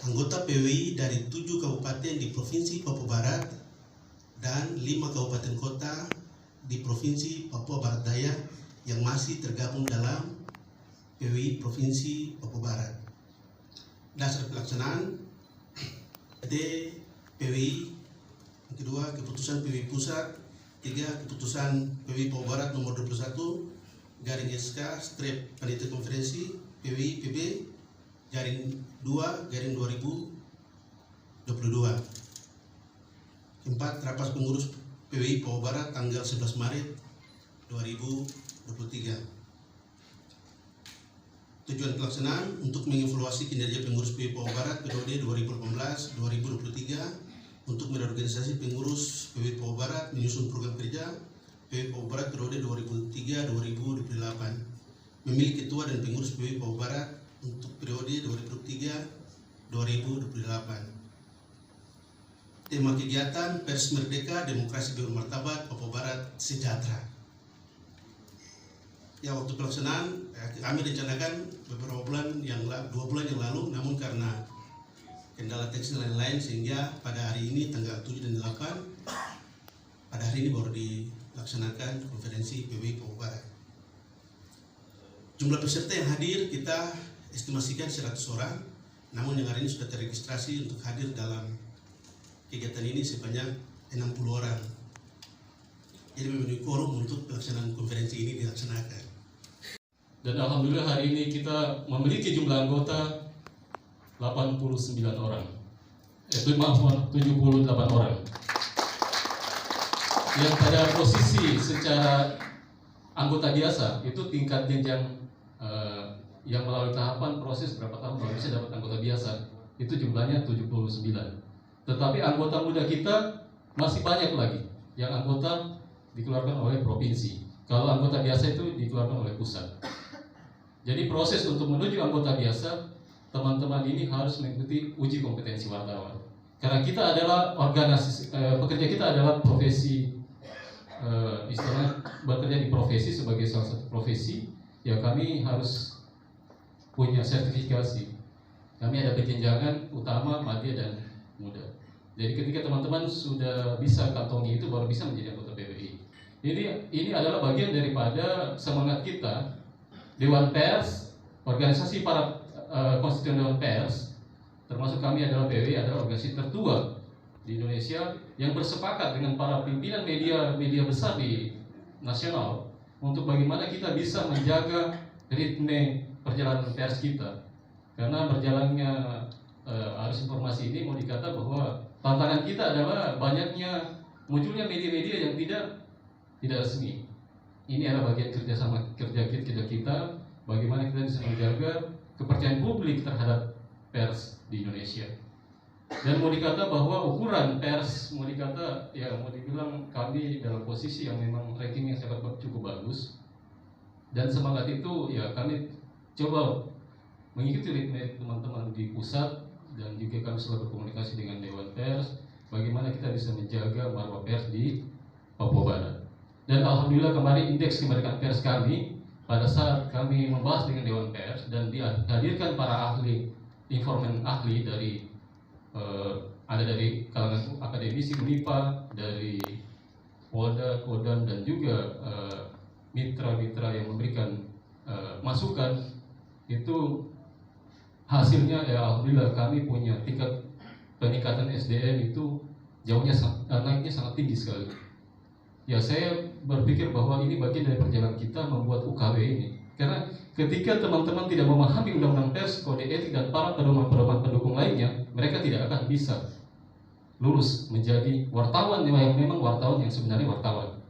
anggota PWI dari 7 kabupaten di Provinsi Papua Barat dan 5 kabupaten kota di Provinsi Papua Barat Daya yang masih tergabung dalam PWI Provinsi Papua Barat. Dasar pelaksanaan PWI, yang kedua keputusan PWI Pusat, 3 keputusan PWI Papua Barat nomor 21 garing SK strip panitia konferensi PWI PB garing 2 garing 2022. 4 rapat pengurus PWI Papua Barat tanggal 11 Maret 2023. Tujuan pelaksanaan untuk mengevaluasi kinerja pengurus PWI Papua Barat periode 2018-2023 untuk mereorganisasi pengurus PWI Papua Barat menyusun program kerja PWI Papua Barat periode 2003-2028, memilih ketua dan pengurus PWI Papua Barat untuk periode 2023-2028. Tema kegiatan Pers Merdeka, Demokrasi Bermartabat, Papua Barat Sejahtera. Ya, waktu pelaksanaan kami rencanakan beberapa bulan yang 2 bulan yang lalu, namun karena kendala teknis dan lain-lain sehingga pada hari ini tanggal 7 dan 8 pada hari ini baru dilaksanakan konferensi PWI Papua Barat. Jumlah peserta yang hadir kita estimasikan 100 orang, namun yang hari ini sudah terregistrasi untuk hadir dalam kegiatan ini sebanyak 60 orang. Jadi memenuhi quorum untuk pelaksanaan konferensi ini dilaksanakan. Dan alhamdulillah hari ini kita memiliki jumlah anggota 89 orang. 78 orang. Yang pada posisi secara anggota biasa itu tingkat jenjang yang melalui tahapan proses berapa tahun baru bisa dapat anggota biasa itu jumlahnya 79. Tetapi anggota muda kita masih banyak lagi yang anggota dikeluarkan oleh provinsi. Kalau anggota biasa itu dikeluarkan oleh pusat. Jadi proses untuk menuju anggota biasa, teman-teman ini harus mengikuti uji kompetensi wartawan. Karena kita adalah organisasi, pekerja kita adalah profesi, istilahnya bekerja di profesi sebagai salah satu profesi, ya kami harus punya sertifikasi. Kami ada berjenjangan utama, madya, dan muda. Jadi ketika teman-teman sudah bisa kantongi itu, baru bisa menjadi anggota PWI. Ini adalah bagian daripada semangat kita, Dewan Pers, organisasi para konstituen Dewan Pers, termasuk kami adalah PWI, adalah organisasi tertua di Indonesia yang bersepakat dengan para pimpinan media besar di nasional untuk bagaimana kita bisa menjaga ritme perjalanan pers kita. Karena berjalannya arus informasi ini mau dikata bahwa tantangan kita adalah banyaknya munculnya media-media yang tidak resmi. Ini adalah bagian kerja kita, bagaimana kita bisa menjaga kepercayaan publik terhadap pers di Indonesia. Dan mau dikata bahwa ukuran pers, mau dibilang kami dalam posisi yang memang rankingnya cukup bagus. Dan semangat itu ya kami coba mengikuti ritme teman-teman di pusat, dan juga kami selalu berkomunikasi dengan Dewan Pers, bagaimana kita bisa menjaga marwah pers di Papua Barat. Dan alhamdulillah kemarin indeks kemerdekaan pers kami pada saat kami membahas dengan Dewan Pers dan dihadirkan para ahli, informan ahli dari ada dari kalangan akademisi UNIPA, dari Polda, Kodam, dan juga mitra-mitra yang memberikan masukan, itu hasilnya ya alhamdulillah kami punya tingkat peningkatan SDM itu naiknya sangat tinggi sekali. Ya saya berpikir bahwa ini bagian dari perjalanan kita membuat UKW ini. Karena ketika teman-teman tidak memahami undang-undang pers, kode etik, dan para pedoman-pedoman pendukung lainnya, mereka tidak akan bisa lulus menjadi wartawan yang memang wartawan yang sebenarnya wartawan.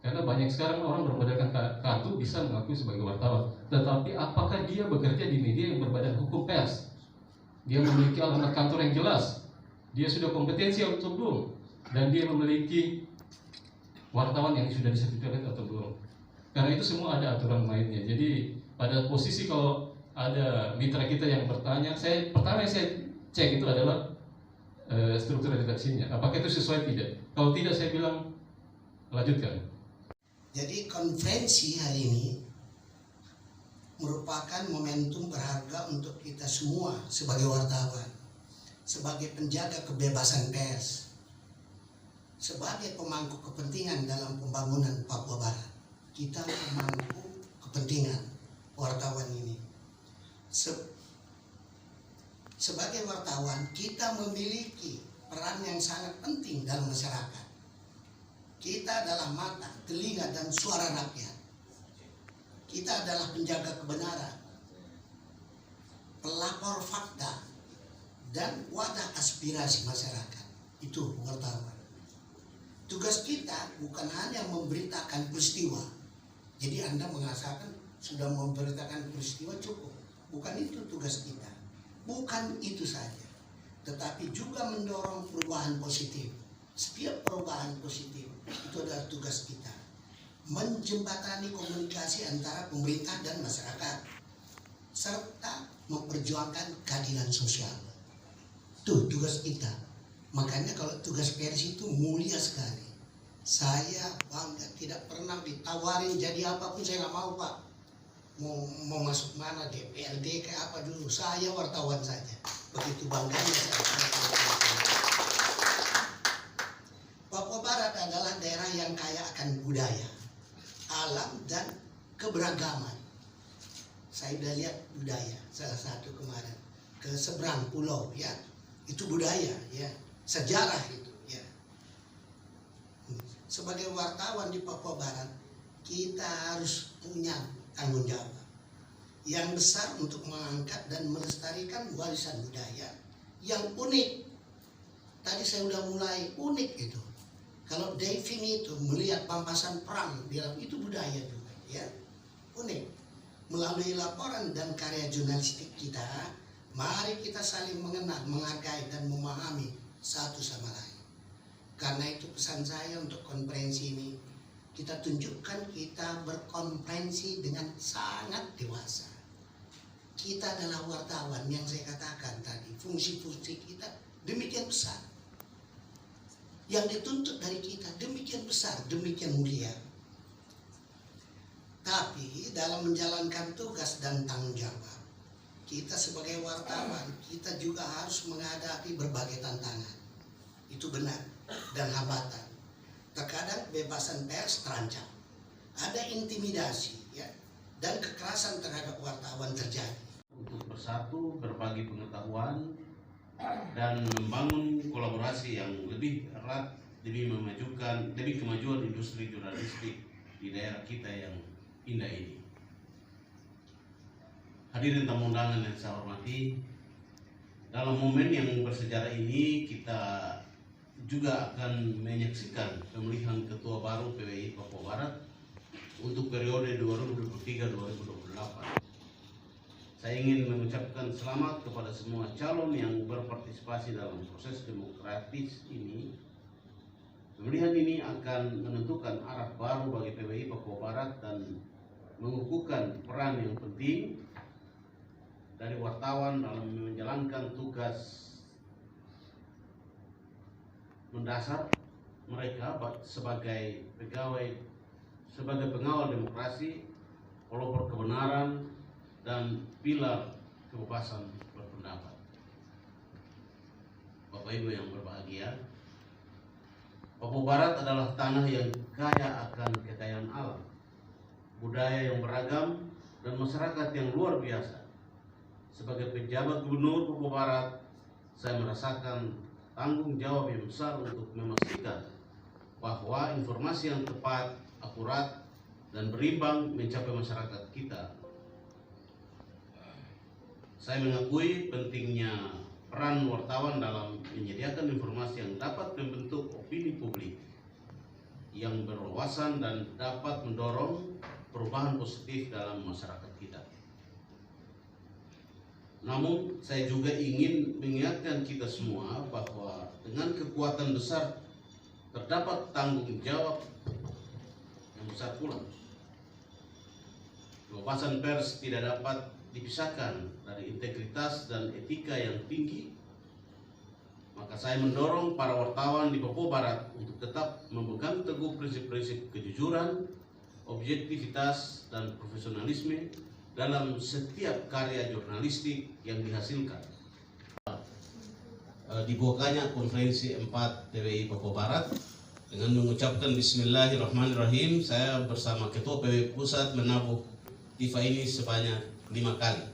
Karena banyak sekarang orang bermodalkan kartu bisa mengaku sebagai wartawan. Tetapi apakah dia bekerja di media yang berbadan hukum pers? Dia memiliki alamat kantor yang jelas, dia sudah kompetensi atau belum, dan dia memiliki wartawan yang sudah disertifikasi atau belum. Karena itu semua ada aturan mainnya. Jadi pada posisi kalau ada mitra kita yang bertanya, pertama yang saya cek itu adalah struktur redaksinya, apakah itu sesuai tidak. Kalau tidak, saya bilang lanjutkan. Jadi konferensi hari ini merupakan momentum berharga untuk kita semua sebagai wartawan. sebagai penjaga kebebasan pers, sebagai pemangku kepentingan dalam pembangunan Papua Barat. Kita pemangku kepentingan wartawan ini. Sebagai wartawan, kita memiliki peran yang sangat penting dalam masyarakat. Kita adalah mata, telinga, dan suara rakyat. Kita adalah penjaga kebenaran, pelapor fakta, dan wadah aspirasi masyarakat. Itu wartawan. Tugas kita bukan hanya memberitakan peristiwa. Jadi Anda mengatakan sudah memberitakan peristiwa cukup. Bukan itu tugas kita. Bukan itu saja. Tetapi juga mendorong perubahan positif. Setiap perubahan positif itu adalah tugas kita. Menjembatani komunikasi antara pemerintah dan masyarakat, serta memperjuangkan keadilan sosial. Itu tugas kita. Makanya kalau tugas pers itu mulia sekali. Saya bangga, tidak pernah ditawarin jadi apapun, saya nggak mau, Pak. Mau masuk mana, DPRD kayak apa dulu, saya wartawan saja. Begitu bangganya saya. Papua Barat adalah daerah yang kaya akan budaya, alam, dan keberagaman. Saya udah lihat budaya, salah satu kemarin ke seberang pulau, ya, itu budaya, ya, sejarah itu, ya. Sebagai wartawan di Papua Barat, kita harus punya tanggung jawab yang besar untuk mengangkat dan melestarikan warisan budaya yang unik. Tadi saya udah mulai unik itu. Kalau Davin itu melihat pampasan perang, dia itu budaya juga, ya, unik. Melalui laporan dan karya jurnalistik kita, mari kita saling mengenal, menghargai, dan memahami satu sama lain. Karena itu pesan saya untuk konferensi ini, kita tunjukkan kita berkonferensi dengan sangat dewasa. Kita adalah wartawan yang saya katakan tadi, fungsi-fungsi kita demikian besar. Yang dituntut dari kita demikian besar, demikian mulia. Tapi dalam menjalankan tugas dan tanggung jawab, kita sebagai wartawan, kita juga harus menghadapi berbagai tantangan. Itu benar, dan hambatan. Terkadang kebebasan pers terancam. Ada intimidasi, ya, dan kekerasan terhadap wartawan terjadi. Untuk bersatu, berbagi pengetahuan, dan membangun kolaborasi yang lebih erat demi kemajuan industri jurnalistik di daerah kita yang indah ini. Hadirin tamu undangan yang saya hormati, dalam momen yang bersejarah ini kita juga akan menyaksikan pemilihan ketua baru PWI Papua Barat untuk periode 2023-2028. Saya ingin mengucapkan selamat kepada semua calon yang berpartisipasi dalam proses demokratis ini. Pemilihan ini akan menentukan arah baru bagi PWI Papua Barat dan mengukuhkan peran yang penting dari wartawan dalam menjalankan tugas mendasar mereka sebagai pengawal demokrasi, pelopor kebenaran, dan pilar kebebasan berpendapat. Bapak Ibu yang berbahagia, Papua Barat adalah tanah yang kaya akan kekayaan alam, budaya yang beragam, dan masyarakat yang luar biasa. Sebagai penjabat gubernur Papua Barat, saya merasakan tanggung jawab yang besar untuk memastikan bahwa informasi yang tepat, akurat, dan berimbang mencapai masyarakat kita. Saya mengakui pentingnya peran wartawan dalam menyediakan informasi yang dapat membentuk opini publik yang berwawasan dan dapat mendorong perubahan positif dalam masyarakat kita. Namun, saya juga ingin mengingatkan kita semua bahwa dengan kekuatan besar terdapat tanggung jawab yang besar pula. Kebebasan pers tidak dapat dipisahkan dari integritas dan etika yang tinggi. Maka saya mendorong para wartawan di Papua Barat untuk tetap memegang teguh prinsip-prinsip kejujuran, objektivitas, dan profesionalisme dalam setiap karya jurnalistik yang dihasilkan. dibukanya konferensi 4 PWI Papua Barat dengan mengucapkan Bismillahirrahmanirrahim. Saya bersama Ketua PWI Pusat menabuh TIFA ini sebanyak 5 kali.